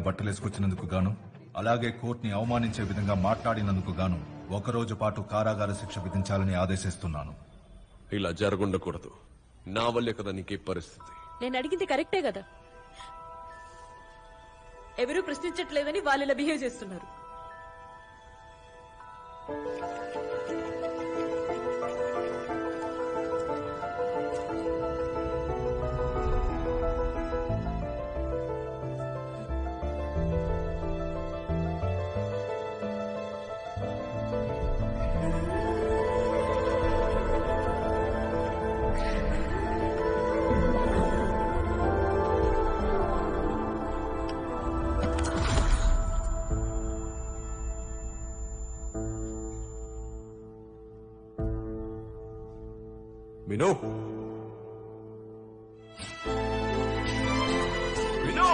బట్టలేసుకొచ్చినందుకు గాను, అలాగే కోర్టుని అవమానించే విధంగా మాట్లాడినందుకు గాను 1 రోజు పాటు కారాగార శిక్ష విధించాలని ఆదేశిస్తున్నాను. ఇలా జరగకూడదు. నా వల్లే కదా నీకే పరిస్థితి. నేను అడిగింది కరెక్టే కదా. ఎవరూ ప్రశ్నించట్లేదని వాళ్ళు ఇలా బిహేవ్ చేస్తున్నారు. వినో, వినో,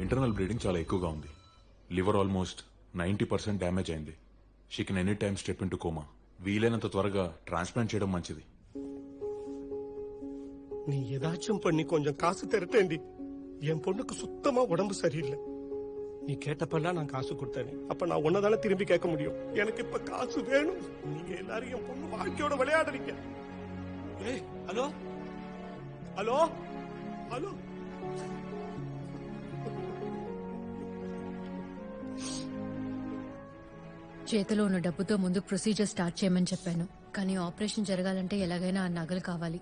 ఇంటర్నల్ బ్లీడింగ్ చాలా ఎక్కువగా ఉంది. లివర్ ఆల్మోస్ట్ 90% డ్యామేజ్ అయింది. She can any time step in to coma. వీలైనంత త్వరగా ట్రాన్స్ప్లాంట్ చేయడం మంచిది. நீ ஏதாச்சும் பண்ணி கொஞ்சம் காசு திரட்டேண்டி. என் பொண்ணுக்கு சுத்தமா உடம்பு சரியில்லை. நீ கேட்டப்பெல்லாம் நான் காசு கொடுத்தேன். அப்ப நான் உன்னதானே திரும்பி கேட்க முடியும். எனக்கு இப்ப காசு வேணும். நீங்க எல்லாரும் என் பொண்ணு வாழ்க்கையோட விளையாடுறீங்க. ஏய், ஹலோ ஹலோ ஹலோ. చేతిలో ఉన్న డబ్బుతో ముందు ప్రొసీజర్ స్టార్ట్ చేయమని చెప్పాను. కానీ ఆపరేషన్ జరగాలంటే ఎలాగైనా ఆ నగలు కావాలి.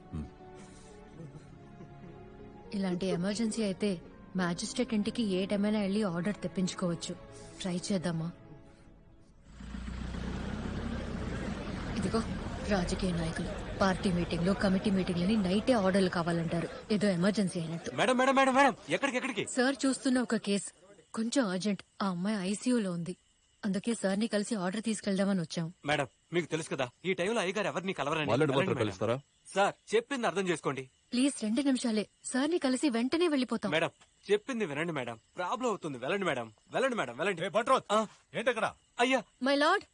ఇలాంటి ఎమర్జెన్సీ అయితే మ్యాజిస్ట్రేట్ ఇంటికి ఏ టైమైనా వెళ్లి ఆర్డర్ తెప్పించుకోవచ్చు. ట్రై చేద్దామా? ఇదిగో రాజకీయ నాయకులు పార్టీ మీటింగ్లు, కమిటీ మీటింగ్లని నైటే ఆర్డర్లు కావాలంటారు. ఏదో ఎమర్జెన్సీ అయినట్టు. మేడం మేడం మేడం మేడం ఎక్కడికి? సార్ చూస్తున్న ఒక కేసు కొంచెం అర్జెంట్. ఆ అమ్మాయి ఐసీయూలో ఉంది. అందుకే సార్ ని కలిసి ఆర్డర్ తీసుకెళ్దామని వచ్చాం. మేడం మీకు తెలుసు కదా, ఈ టైంలో అయ్యగారు ఎవరిని కలవరండి. కలుస్తారా? సార్ చెప్పింది అర్థం చేసుకోండి. ప్లీజ్ 2 నిమిషాలే. సార్ ని కలిసి వెంటనే వెళ్లిపోతాం. మేడం చెప్పింది వినండి మేడం. ప్రాబ్లం అవుతుంది. వెళ్ళండి మేడం, వెళ్ళండి మేడం, వెళ్ళండి. ఏంటక్కడ? అయ్యా మై లార్డ్,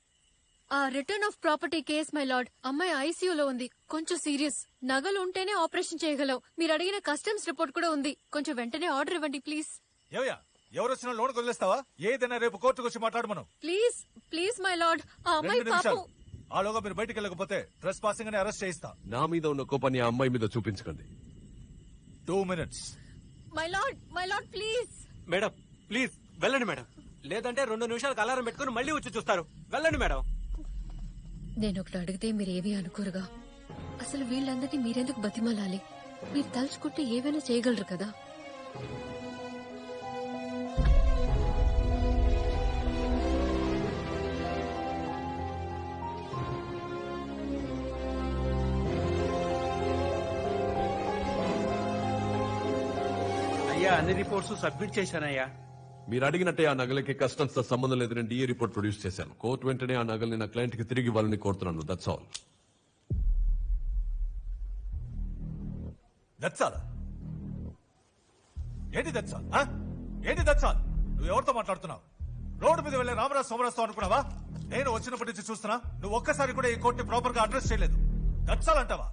ఆ return of property case my lord. అమ్మాయి ఐసీయూలో ఉంది. కొంచెం సీరియస్. నగలు ఉంటేనే ఆపరేషన్ చేయగలవు. మీరు అడిగిన కస్టమ్స్ రిపోర్ట్ కూడా ఉంది. కొంచెం వెంటనే ఆర్డర్ ఇవ్వండి ప్లీజ్. ఎవరు వచ్చినా లోన్ వదిలేస్తావా? ఏదైనా రేపు కోర్టుకు వచ్చి మాట్లాడమను. Please please my lord. ఆ అమ్మాయి పాపం. ఆలోగా మీరు బయటికి వెళ్ళకపోతే ట్రెస్ పాసింగ్ అని అరెస్ట్ చేయిస్తా. నా మీద ఉన్న కోపాన్ని ఆ అమ్మాయి మీద చూపించకండి. 2 minutes. My lord please. Madam please వెళ్ళండి మేడం. లేదంటే 2 నిమిషాలకు అలారం పెట్టుకుని మళ్ళీ వచ్చి చూస్తారు. వెళ్ళండి మేడం. నేను ఒకటి అడిగితే మీరేవి అనుకోరుగా. అసలు వీళ్ళందరినీ మీరెందుకు బతిమాలాలి? మీరు తలుచుకుంటే ఏవైనా చేయగలరు కదా. అయ్యా, అన్ని రిపోర్ట్స్ సబ్మిట్ చేశానయ్యా. మీరు అడిగినట్టే ఆ నగలకి కస్టమ్స్ తో సంబంధం లేదని డిఏ రిపోర్ట్ ప్రొడ్యూస్ చేశాను. కోర్టు వెంటనే ఆ నగల్ని నా క్లయింట్ కి తిరిగి ఇవ్వాలని కోరుతున్నాను. That's all. దచ్చాలా? ఏంటి దచ్చాలా? ఏంటి దచ్చాలి? నువ్వు ఎవరితో మాట్లాడుతున్నావు? రోడ్డు మీద వెళ్లే రామరాజు సోమరాజుతో అనుకున్నావా? నేను వచ్చినప్పటి నుంచి చూస్తున్నా నువ్వు ఒక్కసారి కూడా ఈ కోర్టుని ప్రాపర్ గా అడ్రస్ చేయలేదు. దచ్చాలంటావా?